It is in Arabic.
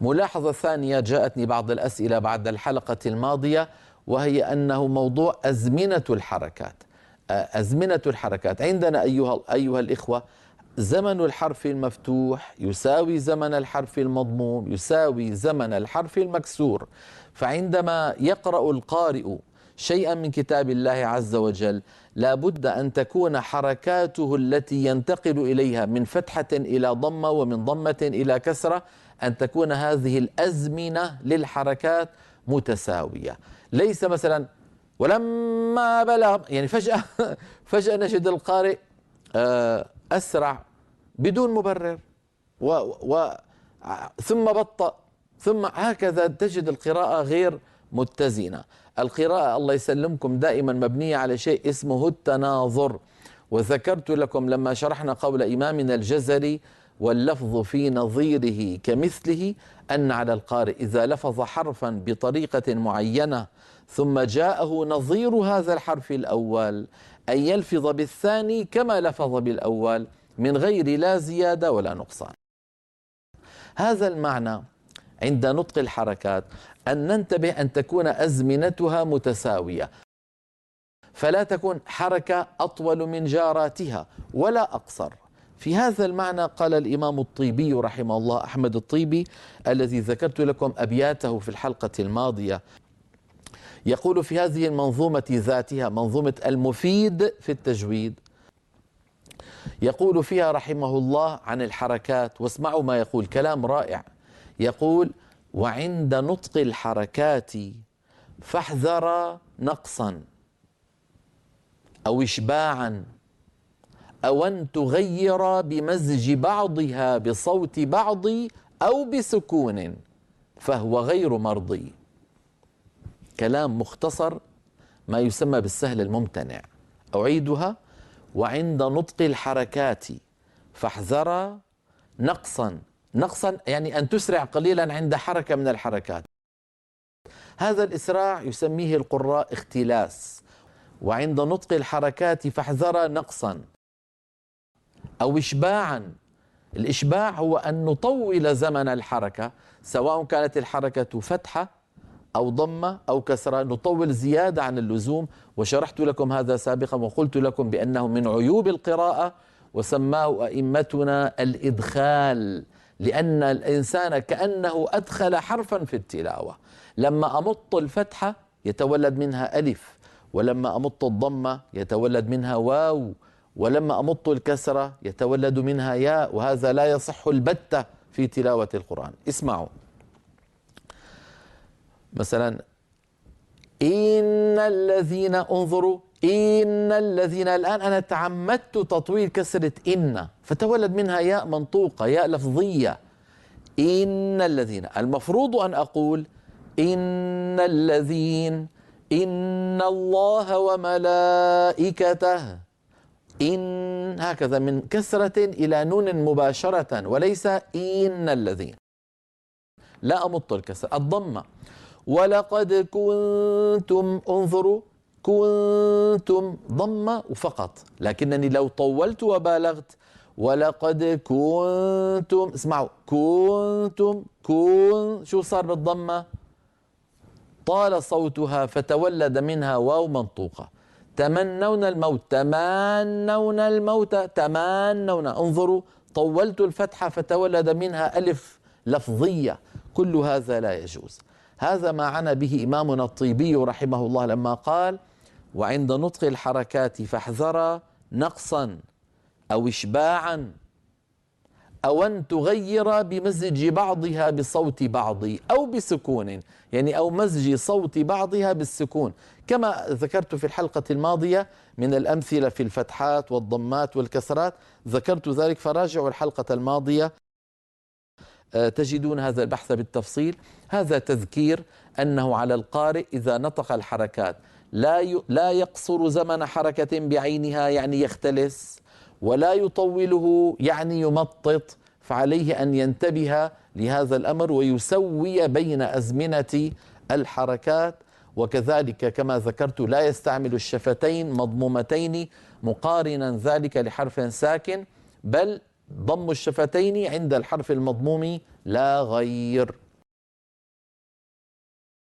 ملاحظة ثانية جاءتني بعض الأسئلة بعد الحلقة الماضية، وهي أنه موضوع أزمنة الحركات. أزمنة الحركات عندنا أيها الإخوة، زمن الحرف المفتوح يساوي زمن الحرف المضموم يساوي زمن الحرف المكسور. فعندما يقرأ القارئ شيئا من كتاب الله عز وجل لا بد أن تكون حركاته التي ينتقل إليها من فتحة إلى ضمة ومن ضمة إلى كسرة أن تكون هذه الأزمنة للحركات متساوية. ليس مثلا ولما بلغ، يعني فجأة نجد القارئ أسرع بدون مبرر ثم بطأ، ثم هكذا تجد القراءة غير متزنة. القراءة الله يسلمكم دائما مبنية على شيء اسمه التناظر. وذكرت لكم لما شرحنا قول إمامنا الجزري واللفظ في نظيره كمثله أن على القارئ إذا لفظ حرفا بطريقة معينة ثم جاءه نظير هذا الحرف الأول أن يلفظ بالثاني كما لفظ بالأول من غير لا زيادة ولا نقصان. هذا المعنى عند نطق الحركات، أن ننتبه أن تكون أزمنتها متساوية، فلا تكون حركة أطول من جاراتها ولا أقصر. في هذا المعنى قال الإمام الطيبي رحمه الله، أحمد الطيبي، الذي ذكرت لكم أبياته في الحلقة الماضية، يقول في هذه المنظومة ذاتها، منظومة المفيد في التجويد، يقول فيها رحمه الله عن الحركات، واسمعوا ما يقول، كلام رائع. يقول: وعند نطق الحركات فاحذر نقصا أو إشباعا أو أن تغير بمزج بعضها بصوت بعض أو بسكون فهو غير مرضي. كلام مختصر، ما يسمى بالسهل الممتنع. أعيدها: وعند نطق الحركات فاحذر نقصا. نقصا يعني أن تسرع قليلا عند حركة من الحركات، هذا الإسراع يسميه القراء اختلاس. وعند نطق الحركات فاحذر نقصا أو إشباعا. الإشباع هو أن نطول زمن الحركة، سواء كانت الحركة فتحة أو ضمة أو كسرة، نطول زيادة عن اللزوم. وشرحت لكم هذا سابقا وقلت لكم بأنه من عيوب القراءة، وسماه أئمتنا الإدخال، لأن الإنسان كأنه أدخل حرفا في التلاوة. لما أمط الفتحة يتولد منها ألف، ولما أمط الضمة يتولد منها واو، ولما أمط الكسرة يتولد منها ياء، وهذا لا يصح البتة في تلاوة القرآن. اسمعوا مثلا: إن الذين، انظروا، إن الذين، الآن أنا تعمدت تطويل كسرة إن فتولد منها ياء منطوقة، ياء لفظية. إن الذين، المفروض أن أقول إن الذين، إن الله وملائكته، إن، هكذا من كسرة إلى نون مباشرة، وليس إن الذين. لا أمط الكسر. الضمة: ولقد كنتم، انظروا، كنتم ضمة فقط، لكنني لو طولت وبالغت ولقد كنتم، اسمعوا، كنتم، شو صار بالضمة؟ طال صوتها فتولد منها واو منطوقة. تمنون الموت، تمنون الموت، تمنون، انظروا، طولت الفتحة فتولد منها ألف لفظية. كل هذا لا يجوز. هذا ما عنا به إمامنا الطيبي رحمه الله لما قال: وعند نطق الحركات فاحذر نقصا أو إشباعا أو أن تغير بمزج بعضها بصوت بعض أو بسكون، يعني أو مزج صوت بعضها بالسكون، كما ذكرت في الحلقة الماضية من الأمثلة في الفتحات والضمات والكسرات، ذكرت ذلك، فراجعوا الحلقة الماضية تجدون هذا البحث بالتفصيل. هذا تذكير أنه على القارئ إذا نطق الحركات لا يقصر زمن حركة بعينها يعني يختلس، ولا يطوله يعني يمطط، فعليه أن ينتبه لهذا الأمر ويسوي بين أزمنة الحركات. وكذلك كما ذكرت لا يستعمل الشفتين مضمومتين مقارنا ذلك لحرف ساكن، بل ضم الشفتين عند الحرف المضموم لا غير.